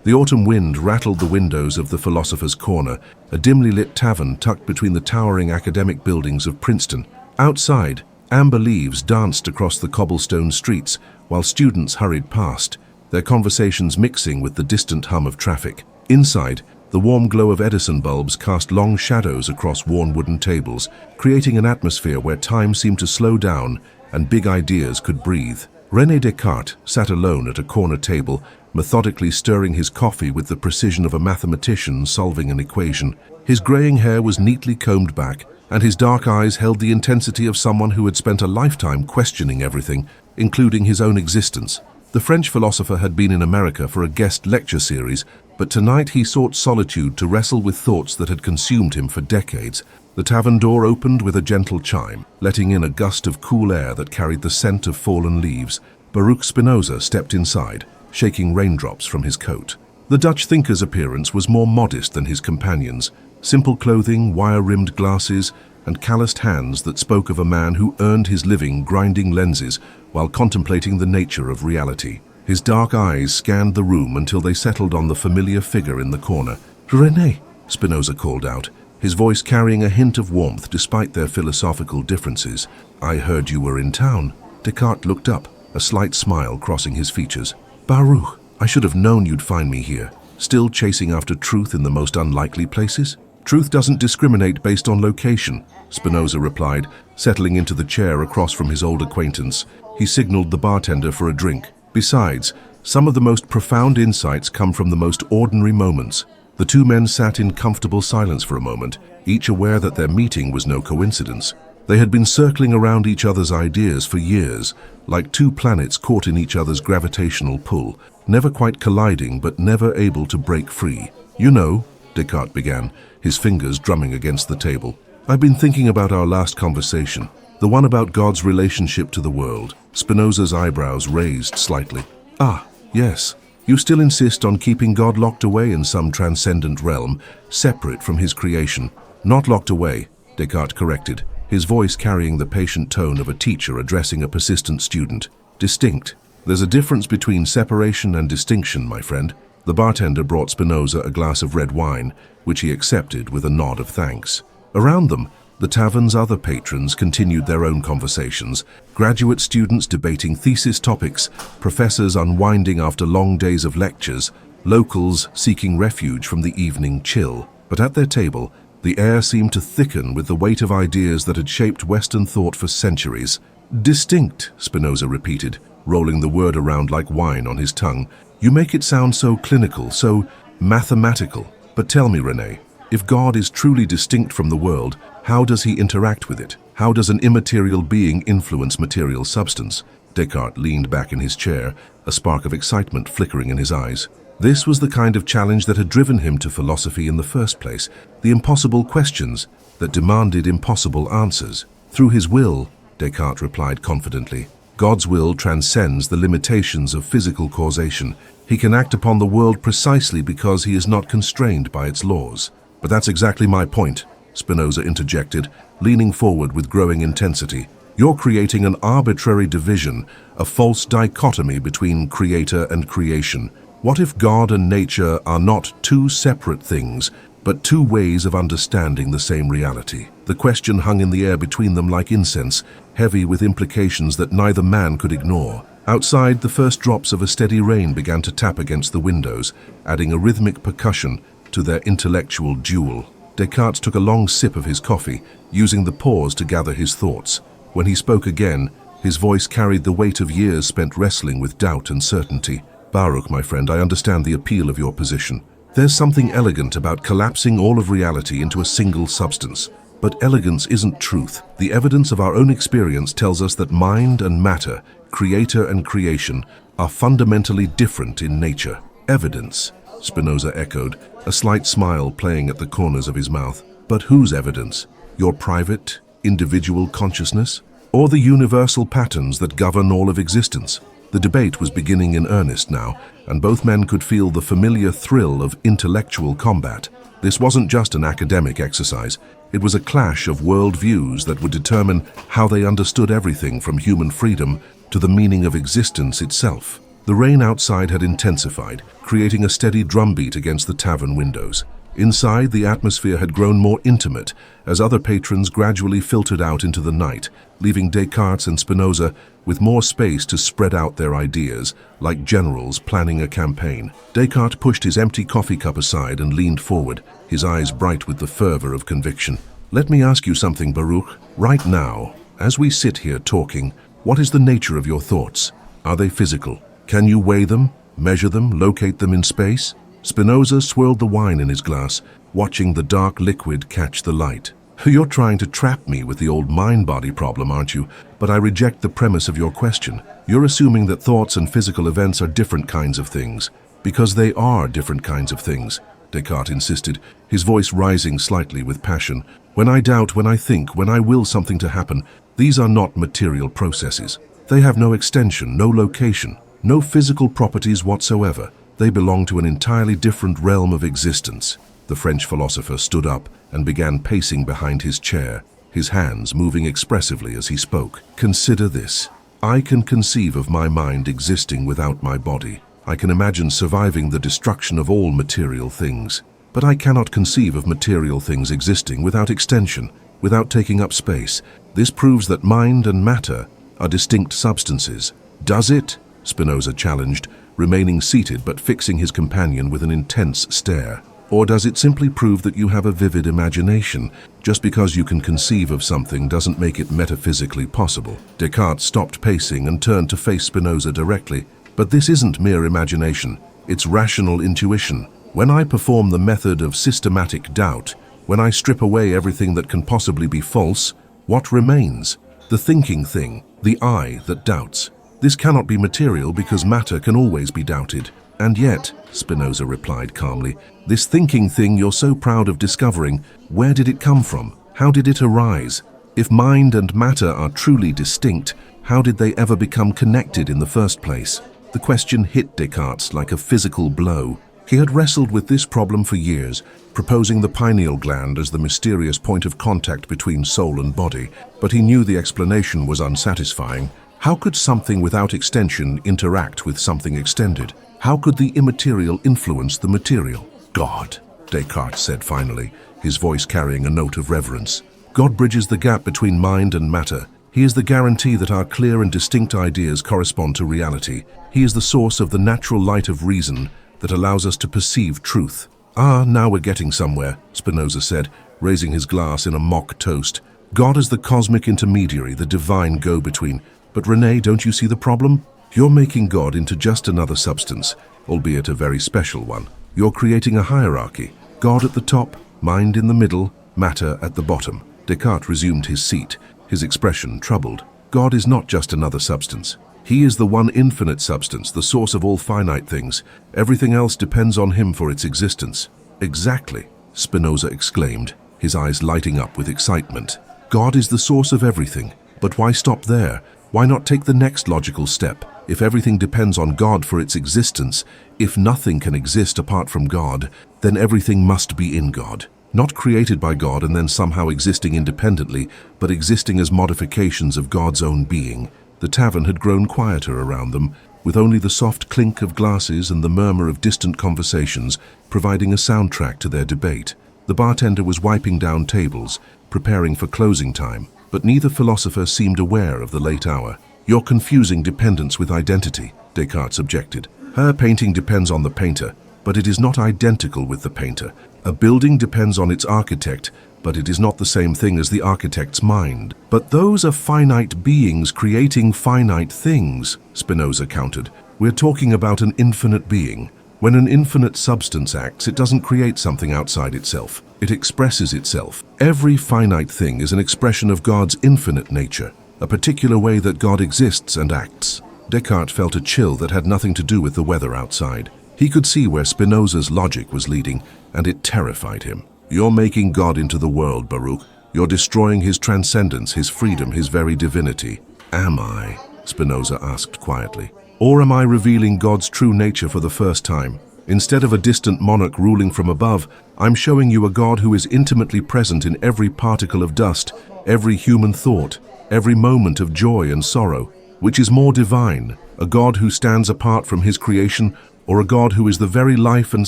The autumn wind rattled the windows of the Philosopher's Corner, a dimly lit tavern tucked between the towering academic buildings of Princeton. Outside, amber leaves danced across the cobblestone streets while students hurried past, their conversations mixing with the distant hum of traffic. Inside, the warm glow of Edison bulbs cast long shadows across worn wooden tables, creating an atmosphere where time seemed to slow down and big ideas could breathe. René Descartes sat alone at a corner table, methodically stirring his coffee with the precision of a mathematician solving an equation. His graying hair was neatly combed back, and his dark eyes held the intensity of someone who had spent a lifetime questioning everything, including his own existence. The French philosopher had been in America for a guest lecture series, but tonight he sought solitude to wrestle with thoughts that had consumed him for decades. The tavern door opened with a gentle chime, letting in a gust of cool air that carried the scent of fallen leaves. Baruch Spinoza stepped inside, shaking raindrops from his coat. The Dutch thinker's appearance was more modest than his companions. Simple clothing, wire-rimmed glasses, and calloused hands that spoke of a man who earned his living grinding lenses while contemplating the nature of reality. His dark eyes scanned the room until they settled on the familiar figure in the corner. "René," Spinoza called out, his voice carrying a hint of warmth despite their philosophical differences. "I heard you were in town." Descartes looked up, a slight smile crossing his features. "Baruch, I should have known you'd find me here, still chasing after truth in the most unlikely places." "Truth doesn't discriminate based on location," Spinoza replied, settling into the chair across from his old acquaintance. He signaled the bartender for a drink. "Besides, some of the most profound insights come from the most ordinary moments." The two men sat in comfortable silence for a moment, each aware that their meeting was no coincidence. They had been circling around each other's ideas for years, like two planets caught in each other's gravitational pull, never quite colliding but never able to break free. "You know," Descartes began, his fingers drumming against the table, "I've been thinking about our last conversation, the one about God's relationship to the world." Spinoza's eyebrows raised slightly. "Ah, yes. You still insist on keeping God locked away in some transcendent realm, separate from his creation." "Not locked away," Descartes corrected, his voice carrying the patient tone of a teacher addressing a persistent student. "Distinct. There's a difference between separation and distinction, my friend." The bartender brought Spinoza a glass of red wine, which he accepted with a nod of thanks. Around them, the tavern's other patrons continued their own conversations, graduate students debating thesis topics, professors unwinding after long days of lectures, locals seeking refuge from the evening chill. But at their table, the air seemed to thicken with the weight of ideas that had shaped Western thought for centuries. "Distinct," Spinoza repeated, rolling the word around like wine on his tongue. "You make it sound so clinical, so mathematical. But tell me, René, if God is truly distinct from the world, how does he interact with it? How does an immaterial being influence material substance?" Descartes leaned back in his chair, a spark of excitement flickering in his eyes. This was the kind of challenge that had driven him to philosophy in the first place, the impossible questions that demanded impossible answers. "Through his will," Descartes replied confidently. "God's will transcends the limitations of physical causation. He can act upon the world precisely because he is not constrained by its laws." "But that's exactly my point," Spinoza interjected, leaning forward with growing intensity. "You're creating an arbitrary division, a false dichotomy between creator and creation. What if God and nature are not two separate things, but two ways of understanding the same reality?" The question hung in the air between them like incense, heavy with implications that neither man could ignore. Outside, the first drops of a steady rain began to tap against the windows, adding a rhythmic percussion to their intellectual duel. Descartes took a long sip of his coffee, using the pause to gather his thoughts. When he spoke again, his voice carried the weight of years spent wrestling with doubt and certainty. "Baruch, my friend, I understand the appeal of your position. There's something elegant about collapsing all of reality into a single substance. But elegance isn't truth. The evidence of our own experience tells us that mind and matter, creator and creation, are fundamentally different in nature." "Evidence," Spinoza echoed, a slight smile playing at the corners of his mouth. "But whose evidence? Your private, individual consciousness? Or the universal patterns that govern all of existence?" The debate was beginning in earnest now, and both men could feel the familiar thrill of intellectual combat. This wasn't just an academic exercise. It was a clash of worldviews that would determine how they understood everything from human freedom to the meaning of existence itself. The rain outside had intensified, creating a steady drumbeat against the tavern windows. Inside, the atmosphere had grown more intimate as other patrons gradually filtered out into the night, leaving Descartes and Spinoza with more space to spread out their ideas, like generals planning a campaign. Descartes pushed his empty coffee cup aside and leaned forward, his eyes bright with the fervor of conviction. "Let me ask you something, Baruch. Right now, as we sit here talking, what is the nature of your thoughts? Are they physical? Can you weigh them, measure them, locate them in space?" Spinoza swirled the wine in his glass, watching the dark liquid catch the light. "You're trying to trap me with the old mind-body problem, aren't you? But I reject the premise of your question. You're assuming that thoughts and physical events are different kinds of things. Because they are different kinds of things," Descartes insisted, his voice rising slightly with passion. "When I doubt, when I think, when I will something to happen, these are not material processes. They have no extension, no location, no physical properties whatsoever. They belong to an entirely different realm of existence." The French philosopher stood up and began pacing behind his chair, his hands moving expressively as he spoke. "Consider this. I can conceive of my mind existing without my body. I can imagine surviving the destruction of all material things. But I cannot conceive of material things existing without extension, without taking up space. This proves that mind and matter are distinct substances." "Does it?" Spinoza challenged, remaining seated but fixing his companion with an intense stare. "Or does it simply prove that you have a vivid imagination? Just because you can conceive of something doesn't make it metaphysically possible." Descartes stopped pacing and turned to face Spinoza directly. "But this isn't mere imagination, it's rational intuition. When I perform the method of systematic doubt, when I strip away everything that can possibly be false, what remains? The thinking thing, the I that doubts. This cannot be material because matter can always be doubted. And yet," Spinoza replied calmly, "this thinking thing you're so proud of discovering, where did it come from? How did it arise? If mind and matter are truly distinct, how did they ever become connected in the first place?" The question hit Descartes like a physical blow. He had wrestled with this problem for years, proposing the pineal gland as the mysterious point of contact between soul and body, but he knew the explanation was unsatisfying. How could something without extension interact with something extended? How could the immaterial influence the material? "God," Descartes said finally, his voice carrying a note of reverence. "God bridges the gap between mind and matter. He is the guarantee that our clear and distinct ideas correspond to reality. He is the source of the natural light of reason that allows us to perceive truth." "Ah, now we're getting somewhere," Spinoza said, raising his glass in a mock toast. "God is the cosmic intermediary, the divine go-between. But René, don't you see the problem? You're making God into just another substance, albeit a very special one. You're creating a hierarchy. God at the top, mind in the middle, matter at the bottom." Descartes resumed his seat, his expression troubled. "God is not just another substance. He is the one infinite substance, the source of all finite things. Everything else depends on him for its existence." "Exactly," Spinoza exclaimed, his eyes lighting up with excitement. "God is the source of everything. But why stop there? Why not take the next logical step? If everything depends on God for its existence, if nothing can exist apart from God, then everything must be in God. Not created by God and then somehow existing independently, but existing as modifications of God's own being." The tavern had grown quieter around them, with only the soft clink of glasses and the murmur of distant conversations providing a soundtrack to their debate. The bartender was wiping down tables, preparing for closing time, but neither philosopher seemed aware of the late hour. "You're confusing dependence with identity," Descartes objected. "Her painting depends on the painter, but it is not identical with the painter. A building depends on its architect, but it is not the same thing as the architect's mind." "But those are finite beings creating finite things," Spinoza countered. "We're talking about an infinite being. When an infinite substance acts, it doesn't create something outside itself. It expresses itself. Every finite thing is an expression of God's infinite nature, a particular way that God exists and acts." Descartes felt a chill that had nothing to do with the weather outside. He could see where Spinoza's logic was leading, and it terrified him. "You're making God into the world, Baruch. You're destroying his transcendence, his freedom, his very divinity." "Am I?" Spinoza asked quietly. "Or am I revealing God's true nature for the first time? Instead of a distant monarch ruling from above, I'm showing you a God who is intimately present in every particle of dust, every human thought, every moment of joy and sorrow. Which is more divine, A God who stands apart from his creation, or a God who is the very life and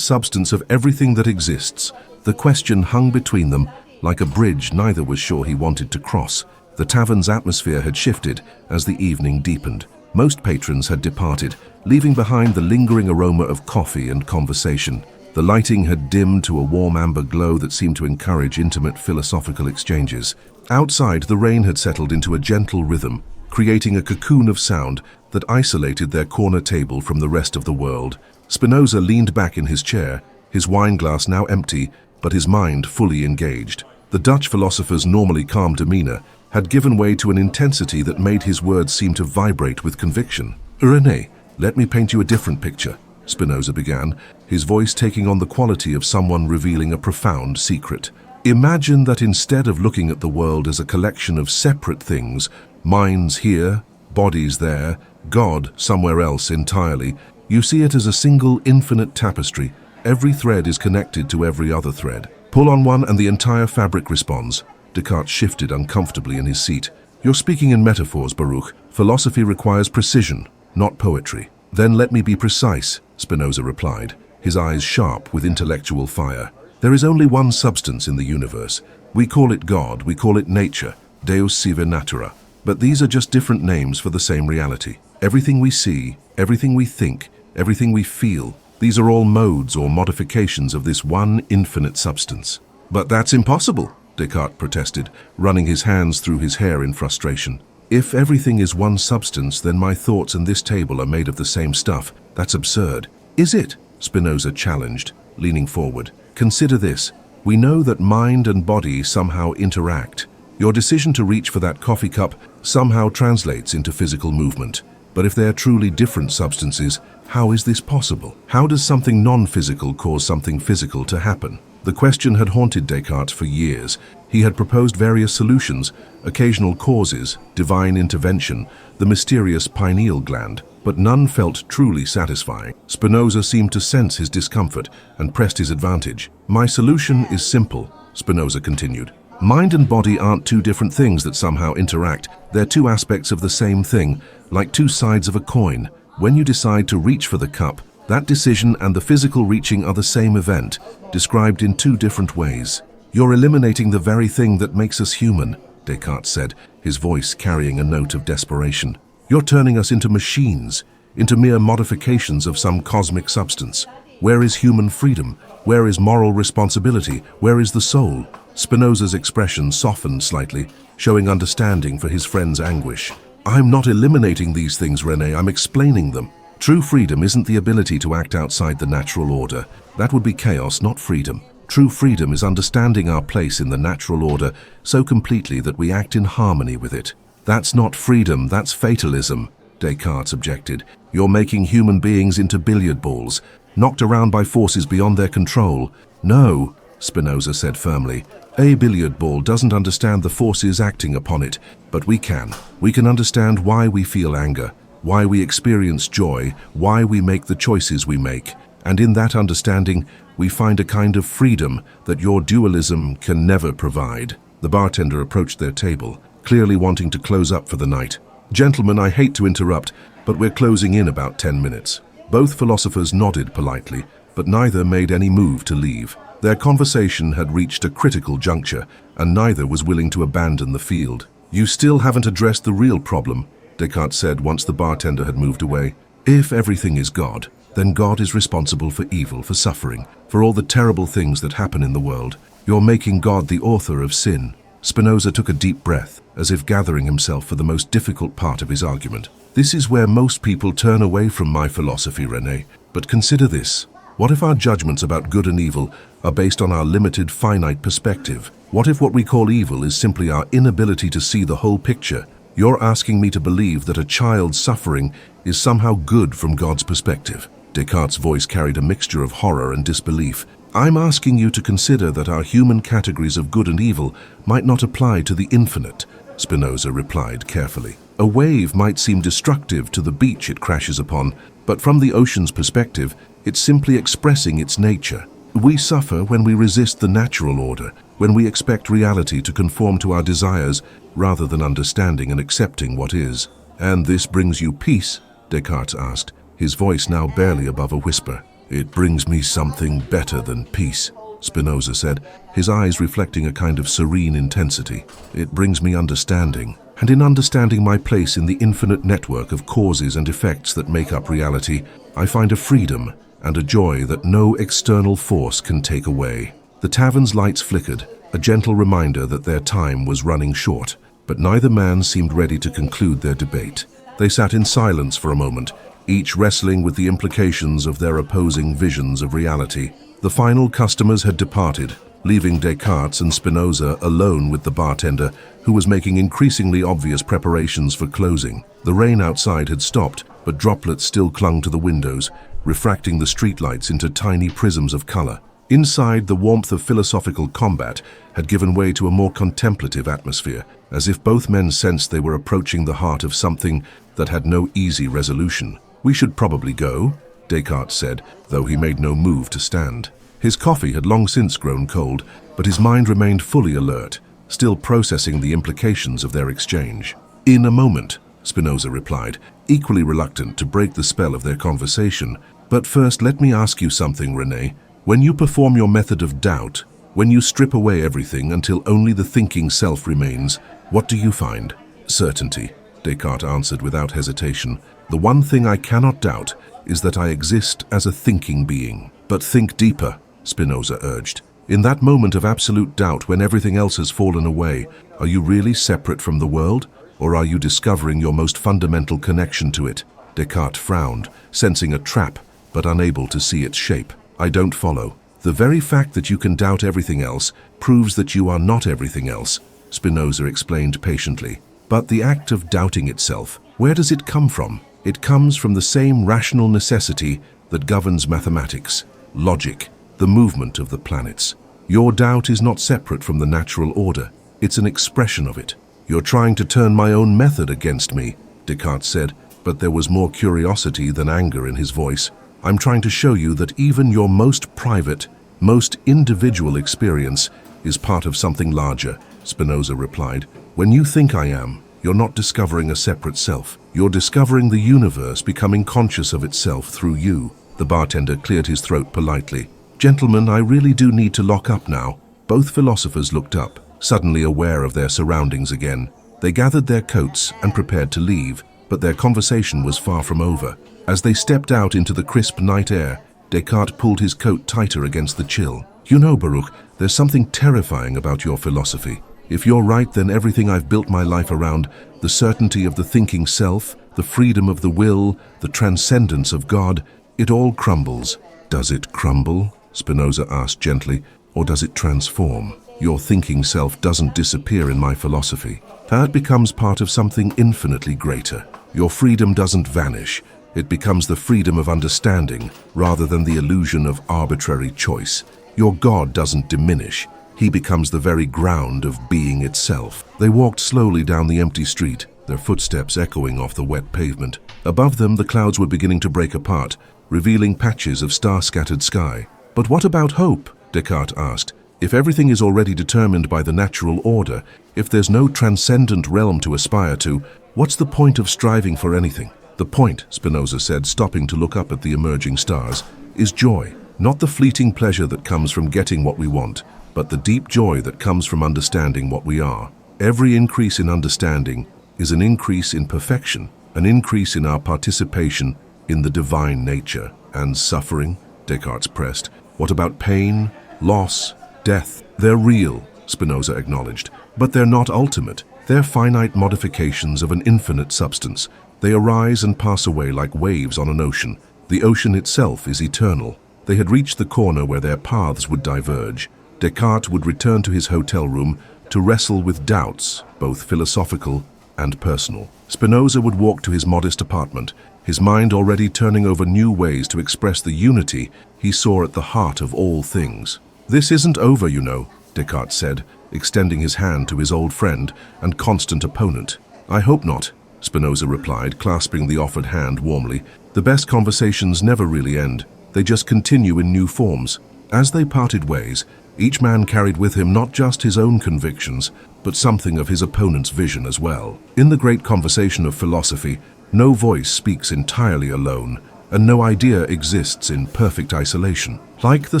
substance of everything that exists? The question hung between them, like a bridge neither was sure he wanted to cross. The tavern's atmosphere had shifted as the evening deepened. Most patrons had departed, leaving behind the lingering aroma of coffee and conversation. The lighting had dimmed to a warm amber glow that seemed to encourage intimate philosophical exchanges. Outside, the rain had settled into a gentle rhythm, creating a cocoon of sound that isolated their corner table from the rest of the world. Spinoza leaned back in his chair, his wine glass now empty, but his mind fully engaged. The Dutch philosopher's normally calm demeanor had given way to an intensity that made his words seem to vibrate with conviction. "René, let me paint you a different picture," Spinoza began, his voice taking on the quality of someone revealing a profound secret. "Imagine that instead of looking at the world as a collection of separate things, minds here, bodies there, God somewhere else entirely, you see it as a single infinite tapestry. Every thread is connected to every other thread. Pull on one and the entire fabric responds." Descartes shifted uncomfortably in his seat. "You're speaking in metaphors, Baruch. Philosophy requires precision, not poetry." "Then let me be precise," Spinoza replied, his eyes sharp with intellectual fire. "There is only one substance in the universe. We call it God, we call it nature, Deus sive natura. But these are just different names for the same reality. Everything we see, everything we think, everything we feel, these are all modes or modifications of this one infinite substance." "But that's impossible," Descartes protested, running his hands through his hair in frustration. "If everything is one substance, then my thoughts and this table are made of the same stuff. That's absurd." "Is it?" Spinoza challenged, leaning forward. "Consider this. We know that mind and body somehow interact. Your decision to reach for that coffee cup somehow translates into physical movement. But if they are truly different substances, how is this possible? How does something non-physical cause something physical to happen?" The question had haunted Descartes for years. He had proposed various solutions, occasional causes, divine intervention, the mysterious pineal gland, but none felt truly satisfying. Spinoza seemed to sense his discomfort and pressed his advantage. "My solution is simple," Spinoza continued. "Mind and body aren't two different things that somehow interact. They're two aspects of the same thing, like two sides of a coin. When you decide to reach for the cup, that decision and the physical reaching are the same event, described in two different ways. You're eliminating the very thing that makes us human," Descartes said, his voice carrying a note of desperation. "You're turning us into machines, into mere modifications of some cosmic substance. Where is human freedom? Where is moral responsibility? Where is the soul?" Spinoza's expression softened slightly, showing understanding for his friend's anguish. "I'm not eliminating these things, René, I'm explaining them. True freedom isn't the ability to act outside the natural order. That would be chaos, not freedom. True freedom is understanding our place in the natural order so completely that we act in harmony with it." "That's not freedom, that's fatalism," Descartes objected. "You're making human beings into billiard balls, knocked around by forces beyond their control." "No," Spinoza said firmly. "A billiard ball doesn't understand the forces acting upon it, but we can. We can understand why we feel anger, why we experience joy, why we make the choices we make. And in that understanding, we find a kind of freedom that your dualism can never provide." The bartender approached their table, clearly wanting to close up for the night. "Gentlemen, I hate to interrupt, but we're closing in about 10 minutes. Both philosophers nodded politely, but neither made any move to leave. Their conversation had reached a critical juncture, and neither was willing to abandon the field. "You still haven't addressed the real problem," Descartes said once the bartender had moved away. "If everything is God, then God is responsible for evil, for suffering, for all the terrible things that happen in the world. You're making God the author of sin." Spinoza took a deep breath, as if gathering himself for the most difficult part of his argument. "This is where most people turn away from my philosophy, René. But consider this. What if our judgments about good and evil are based on our limited, finite perspective? What if what we call evil is simply our inability to see the whole picture? You're asking me to believe that a child's suffering is somehow good from God's perspective." Descartes' voice carried a mixture of horror and disbelief. "I'm asking you to consider that our human categories of good and evil might not apply to the infinite," Spinoza replied carefully. "A wave might seem destructive to the beach it crashes upon, but from the ocean's perspective, it's simply expressing its nature. We suffer when we resist the natural order, when we expect reality to conform to our desires rather than understanding and accepting what is. And this brings you peace," Descartes asked, his voice now barely above a whisper. It brings me something better than peace, Spinoza said, his eyes reflecting a kind of serene intensity. It brings me understanding, and in understanding my place in the infinite network of causes and effects that make up reality, I find a freedom and a joy that no external force can take away. The tavern's lights flickered, a gentle reminder that their time was running short, but neither man seemed ready to conclude their debate. They sat in silence for a moment, each wrestling with the implications of their opposing visions of reality. The final customers had departed, leaving Descartes and Spinoza alone with the bartender, who was making increasingly obvious preparations for closing. The rain outside had stopped, but droplets still clung to the windows, refracting the streetlights into tiny prisms of color. Inside, the warmth of philosophical combat had given way to a more contemplative atmosphere, as if both men sensed they were approaching the heart of something that had no easy resolution. "We should probably go," Descartes said, though he made no move to stand. His coffee had long since grown cold, but his mind remained fully alert, still processing the implications of their exchange. "In a moment," Spinoza replied, equally reluctant to break the spell of their conversation. "But first, let me ask you something, René. When you perform your method of doubt, when you strip away everything until only the thinking self remains, what do you find?" "Certainty," Descartes answered without hesitation. "The one thing I cannot doubt is that I exist as a thinking being." "But think deeper," Spinoza urged. "In that moment of absolute doubt, when everything else has fallen away, are you really separate from the world, or are you discovering your most fundamental connection to it?" Descartes frowned, sensing a trap, but unable to see its shape. "I don't follow." "The very fact that you can doubt everything else proves that you are not everything else," Spinoza explained patiently. "But the act of doubting itself, where does it come from? It comes from the same rational necessity that governs mathematics, logic, the movement of the planets. Your doubt is not separate from the natural order. It's an expression of it." "You're trying to turn my own method against me," Descartes said, but there was more curiosity than anger in his voice. "I'm trying to show you that even your most private, most individual experience is part of something larger," Spinoza replied. "When you think I am, you're not discovering a separate self. You're discovering the universe becoming conscious of itself through you." The bartender cleared his throat politely. "Gentlemen, I really do need to lock up now." Both philosophers looked up, suddenly aware of their surroundings again. They gathered their coats and prepared to leave, but their conversation was far from over. As they stepped out into the crisp night air, Descartes pulled his coat tighter against the chill. "You know, Baruch, there's something terrifying about your philosophy. If you're right, then everything I've built my life around, the certainty of the thinking self, the freedom of the will, the transcendence of God, it all crumbles." "Does it crumble?" Spinoza asked gently, "or does it transform? Your thinking self doesn't disappear in my philosophy. That becomes part of something infinitely greater. Your freedom doesn't vanish. It becomes the freedom of understanding rather than the illusion of arbitrary choice. Your God doesn't diminish. He becomes the very ground of being itself." They walked slowly down the empty street, their footsteps echoing off the wet pavement. Above them, the clouds were beginning to break apart, revealing patches of star-scattered sky. "But what about hope?" Descartes asked. "If everything is already determined by the natural order, if there's no transcendent realm to aspire to, what's the point of striving for anything?" "The point," Spinoza said, stopping to look up at the emerging stars, "is joy. Not the fleeting pleasure that comes from getting what we want, but the deep joy that comes from understanding what we are. Every increase in understanding is an increase in perfection, an increase in our participation in the divine nature." "And suffering?" Descartes pressed. "What about pain, loss, death?" "They're real," Spinoza acknowledged, "but they're not ultimate. They're finite modifications of an infinite substance. They arise and pass away like waves on an ocean. The ocean itself is eternal." They had reached the corner where their paths would diverge. Descartes would return to his hotel room to wrestle with doubts, both philosophical and personal. Spinoza would walk to his modest apartment, his mind already turning over new ways to express the unity he saw at the heart of all things. "This isn't over, you know," Descartes said, extending his hand to his old friend and constant opponent. "I hope not," Spinoza replied, clasping the offered hand warmly. "The best conversations never really end. They just continue in new forms." As they parted ways, each man carried with him not just his own convictions, but something of his opponent's vision as well. In the great conversation of philosophy, No voice speaks entirely alone, and no idea exists in perfect isolation. Like the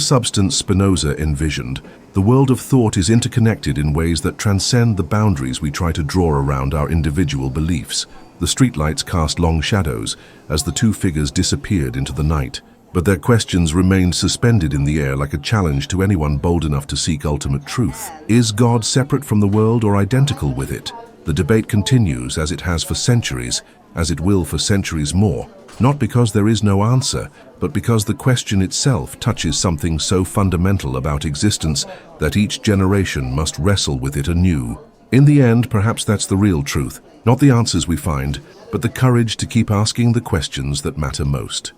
substance Spinoza envisioned, the world of thought is interconnected in ways that transcend the boundaries we try to draw around our individual beliefs. The streetlights cast long shadows as the two figures disappeared into the night, but their questions remained suspended in the air like a challenge to anyone bold enough to seek ultimate truth. Is God separate from the world or identical with it? The debate continues, as it has for centuries, as it will for centuries more, not because there is no answer, but because the question itself touches something so fundamental about existence that each generation must wrestle with it anew. In the end, perhaps that's the real truth, not the answers we find, but the courage to keep asking the questions that matter most.